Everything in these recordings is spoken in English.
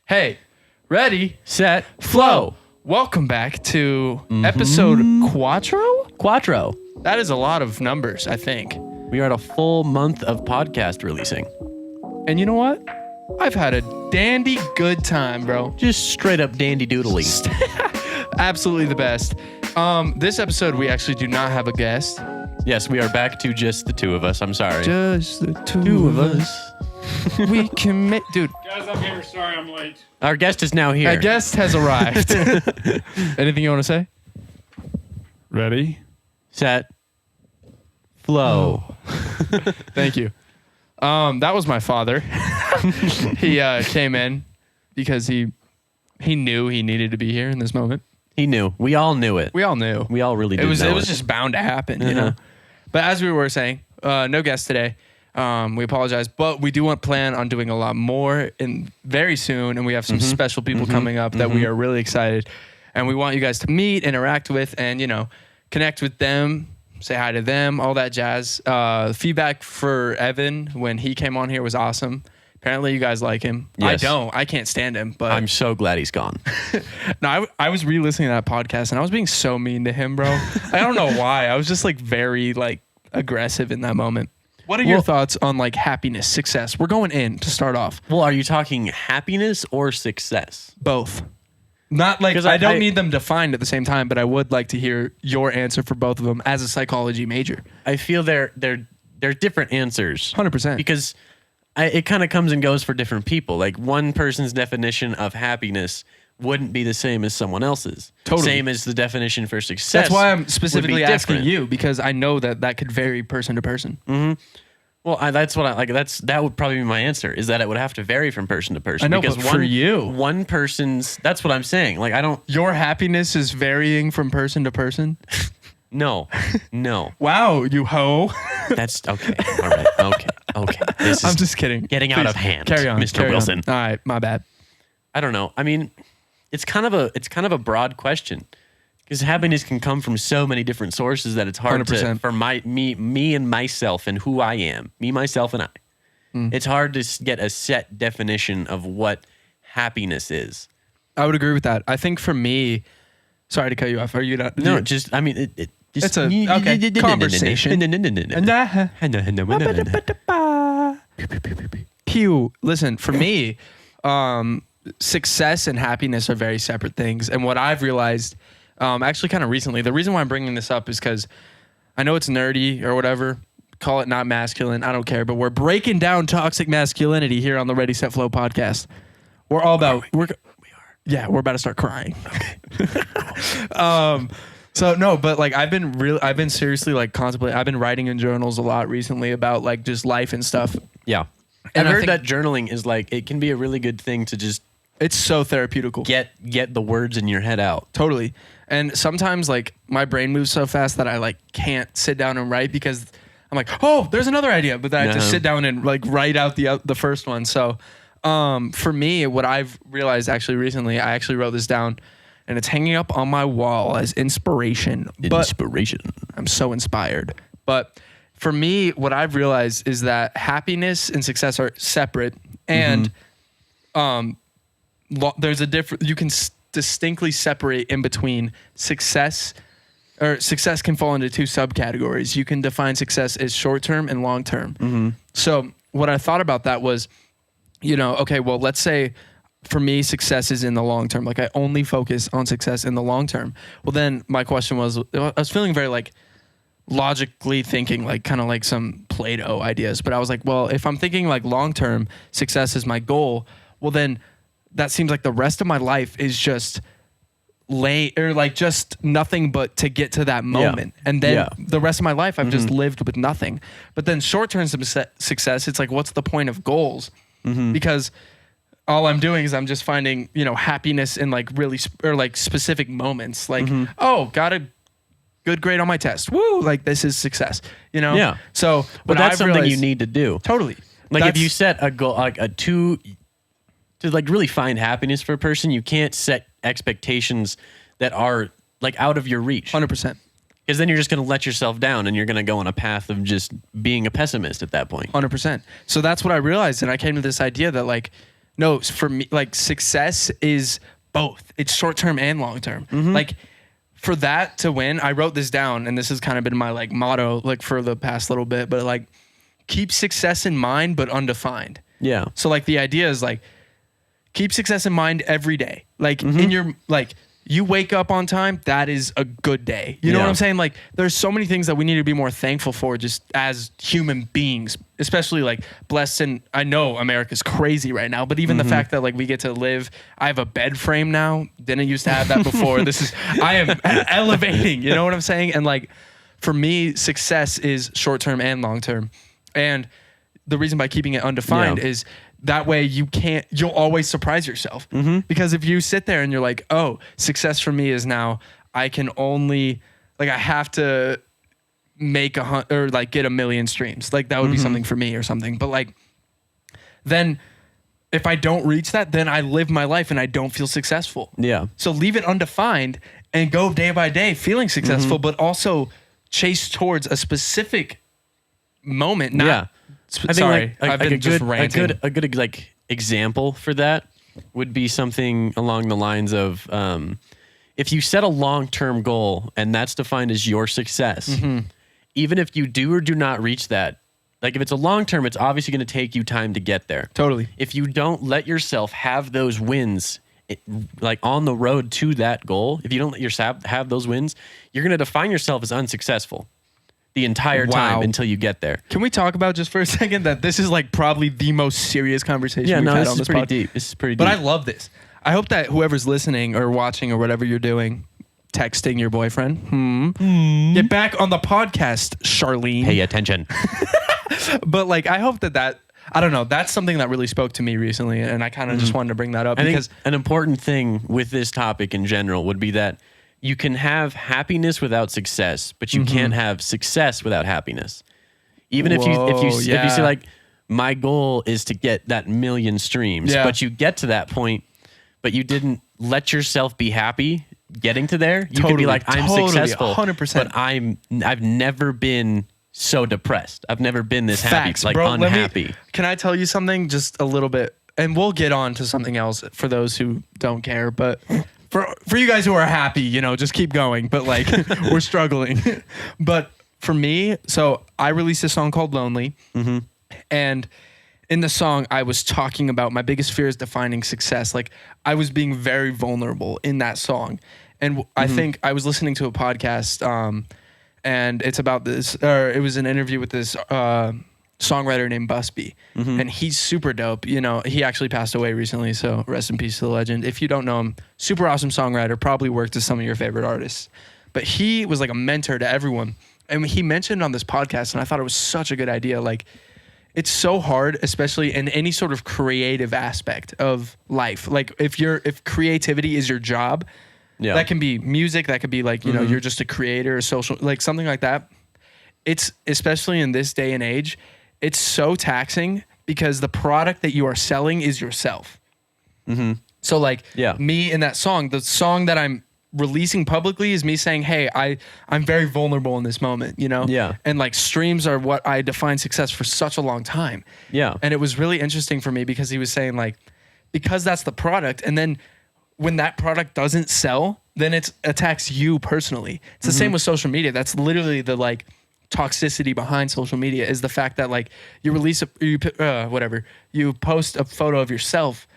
Hey, ready, set, flow. Welcome back to episode Quattro. That is a lot of numbers, I think. We are at a full month of podcast releasing. And you know what? I've had a dandy good time, bro. Just straight up dandy doodly. Absolutely the best. This episode, we actually do not have a guest. Yes, we are back to just the two of us. I'm sorry. Just the two of us. We can make... Dude. Guys, I'm here. Sorry, I'm late. Our guest is now here. Our guest has arrived. Anything you want to say? Ready? Set, flow. Thank you. That was my father. He came in because he knew he needed to be here in this moment. He knew. We all knew it. We all knew. We all really did know it was just bound to happen, you know. But as we were saying, no guest today. We apologize, but we do plan on doing a lot more very soon, and we have some special people coming up that we are really excited, and we want you guys to meet, interact with, and connect with them, say hi to them, all that jazz. Feedback for Evan when he came on here was awesome. Apparently, you guys like him. Yes. I can't stand him, but I'm so glad he's gone. No, I was re-listening to that podcast, and I was being so mean to him, bro. I don't know why. I was just very aggressive in that moment. What are your thoughts on happiness, success? We're going in to start off. Well, are you talking happiness or success? Both. Not I don't need them defined at the same time, but I would like to hear your answer for both of them as a psychology major. I feel they're different answers. 100%. Because it kind of comes and goes for different people. Like one person's definition of happiness wouldn't be the same as someone else's. Totally. Same as the definition for success. That's why I'm specifically asking different. you, because I know that could vary person to person. Mm-hmm. Well, that's what I like. That would probably be my answer. Is that it would have to vary from person to person. I know, because but for you, one person's. That's what I'm saying. I don't. Your happiness is varying from person to person. No. Wow, you hoe. That's okay. All right. Okay. This is I'm just kidding. Getting out of hand. Carry on, Mr. Wilson. All right, my bad. I don't know. I mean, it's kind of a broad question. Because happiness can come from so many different sources that it's hard 100%. for me and myself and who I am. Me, myself, and I. It's hard to get a set definition of what happiness is. I would agree with that. I think for me, sorry to cut you off. Are you not? No, It's a conversation. Pew. Listen, for me, success and happiness are very separate things. And what I've realized, actually kind of recently, the reason why I'm bringing this up is because I know it's nerdy or whatever. Call it not masculine. I don't care. But we're breaking down toxic masculinity here on the Ready, Set, Flow podcast. We're all about... We are. Yeah, we're about to start crying. Okay. So no, but I've been seriously contemplating. I've been writing in journals a lot recently about just life and stuff. Yeah. And I've heard that journaling is it can be a really good thing to just it's so therapeutical. Get the words in your head out. Totally. And sometimes my brain moves so fast that I can't sit down and write because I'm oh, there's another idea, but then I have to sit down and write out the first one. So for me, what I've realized actually recently, I actually wrote this down. And it's hanging up on my wall as inspiration. Inspiration. I'm so inspired. But for me, what I've realized is that happiness and success are separate. And there's a different... You can distinctly separate in between success... Or success can fall into two subcategories. You can define success as short-term and long-term. So what I thought about that was, okay, well, let's say... For me, success is in the long term. I only focus on success in the long term. Well, then my question was, I was feeling very logically thinking, kind of some Plato ideas. But I was well, if I'm thinking long term, success is my goal. Well, then that seems like the rest of my life is just just nothing but to get to that moment. Yeah. And then the rest of my life, I've just lived with nothing. But then short term success, it's what's the point of goals? Because all I'm doing is I'm just finding, happiness in really specific moments. Oh, got a good grade on my test. Woo! This is success. Yeah. So, but that's something you need to do. Totally. If you set a goal, to really find happiness for a person, you can't set expectations that are out of your reach. 100%. Because then you're just going to let yourself down and you're going to go on a path of just being a pessimist at that point. 100%. So that's what I realized. And I came to this idea that No, for me, like success is both. It's short term and long term. Like for that to win, I wrote this down, and this has kind of been my like motto like for the past little bit. But like, keep success in mind, but undefined. Yeah. So like the idea is like, keep success in mind every day. Like in your like. You wake up on time, that is a good day. You know what I'm saying? Like, there's so many things that we need to be more thankful for just as human beings, especially like blessed. And I know America's crazy right now, but even the fact that like we get to live, I have a bed frame now. Didn't used to have that before. I am elevating, you know what I'm saying? And like, for me, success is short term and long term. And the reason by keeping it undefined is that way you'll always surprise yourself. Because if you sit there and you're like, oh, success for me is now I can only, like I have to make get 1 million streams. Like that would be something for me or something. But like, then if I don't reach that, then I live my life and I don't feel successful. Yeah. So leave it undefined and go day by day feeling successful, but also chase towards a specific moment. I think Sorry, I've been just a ranting. good like example for that would be something along the lines of if you set a long-term goal and that's defined as your success, even if you do or do not reach that, like if it's a long-term, it's obviously going to take you time to get there. Totally. If you don't let yourself have those wins, like on the road to that goal, if you don't let yourself have those wins, you're going to define yourself as unsuccessful the entire time until you get there. Can we talk about just for a second that this is like probably the most serious conversation we've had on this podcast? Deep. This is pretty deep. But I love this. I hope that whoever's listening or watching or whatever you're doing, texting your boyfriend, get back on the podcast, Charlene. Pay attention. But like, I hope that I don't know, that's something that really spoke to me recently, and I kind of just wanted to bring that up because think an important thing with this topic in general would be that you can have happiness without success, but you can't have success without happiness. Even if you say like, my goal is to get that 1 million streams, but you get to that point, but you didn't let yourself be happy getting to there. You can be like, I'm successful, 100%. but I've never been so depressed. I've never been this Facts, happy, like bro, unhappy. Can I tell you something just a little bit? And we'll get on to something else for those who don't care, but for you guys who are happy, you know, just keep going. But like, we're struggling. But for me, so I released a song called Lonely. And in the song, I was talking about my biggest fear is defining success. Like, I was being very vulnerable in that song. And I think I was listening to a podcast, and it's about this, or it was an interview with this songwriter named Busby. And he's super dope. You know, he actually passed away recently, so rest in peace to the legend. If you don't know him, super awesome songwriter, probably worked with some of your favorite artists. But he was like a mentor to everyone. And he mentioned on this podcast, and I thought it was such a good idea, like, it's so hard, especially in any sort of creative aspect of life. Like if creativity is your job, that can be music, that could be like, you know, you're just a creator, a social, like something like that. It's, especially in this day and age, it's so taxing because the product that you are selling is yourself. So like me in that song, the song that I'm releasing publicly is me saying, hey, I'm very vulnerable in this moment, you know? And like streams are what I defined success for such a long time. And it was really interesting for me because he was saying like, because that's the product. And then when that product doesn't sell, then it attacks you personally. It's the same with social media. That's literally the like toxicity behind social media is the fact that like you release you post a photo of yourself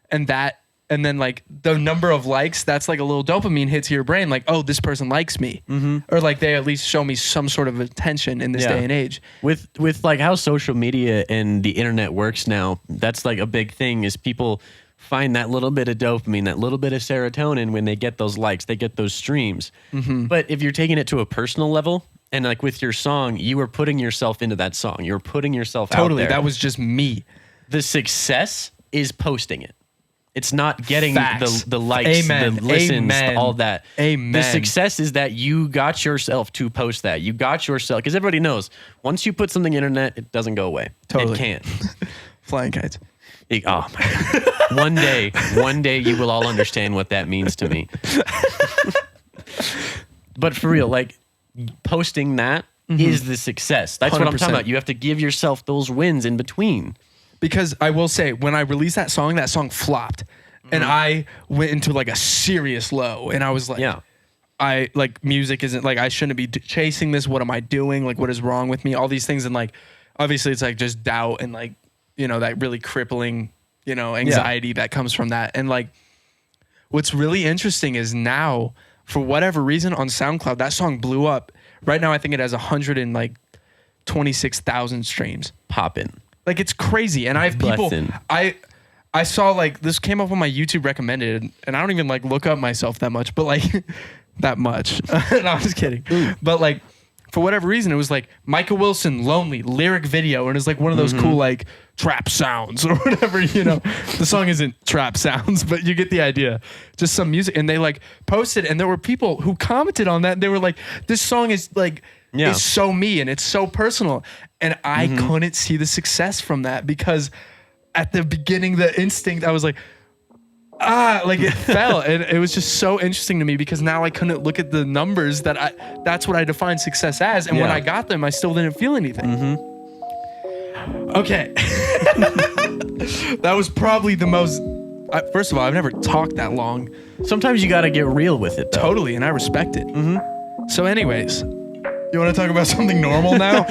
and then like the number of likes, that's like a little dopamine hit to your brain. Like, oh, this person likes me. Or like they at least show me some sort of attention in this day and age. With like how social media and the internet works now, that's like a big thing is people find that little bit of dopamine, that little bit of serotonin when they get those likes, they get those streams. But if you're taking it to a personal level, and like with your song, you were putting yourself into that song. You're putting yourself out there. That was just me. The success is posting it. It's not getting the likes, Amen. the listens, Amen. all that. Amen. The success is that you got yourself to post that. You got yourself, because everybody knows, once you put something internet, it doesn't go away. Totally. It can't. Flying kites. Oh my God. One day you will all understand what that means to me. But for real, like posting that is the success. That's 100%. What I'm talking about. You have to give yourself those wins in between. because I will say when I released that song flopped, and I went into like a serious low, and I was like, I like music isn't like I shouldn't be chasing this. What am I doing? Like, what is wrong with me? All these things, and like obviously it's like just doubt and like that really crippling anxiety that comes from that. And like what's really interesting is now for whatever reason on SoundCloud that song blew up. Right now I think it has 126,000 streams. Poppin'. Like it's crazy. And I have people I saw like this came up on my YouTube recommended, and I don't even like look up myself that much, but like that much. No, I'm just kidding. But like for whatever reason, it was like Micah Wilson, Lonely, lyric video, and it's like one of those cool like trap sounds or whatever, The song isn't trap sounds, but you get the idea. Just some music, and they like posted, and there were people who commented on that. And they were like, "This song is like is so me, and it's so personal." And I couldn't see the success from that because at the beginning, the instinct, I was like, like it fell. And it was just so interesting to me because now I couldn't look at the numbers that's what I define success as. And when I got them, I still didn't feel anything. Okay. That was probably the most, first of all, I've never talked that long. Sometimes you got to get real with it, though. Totally. And I respect it. So anyways, you want to talk about something normal now?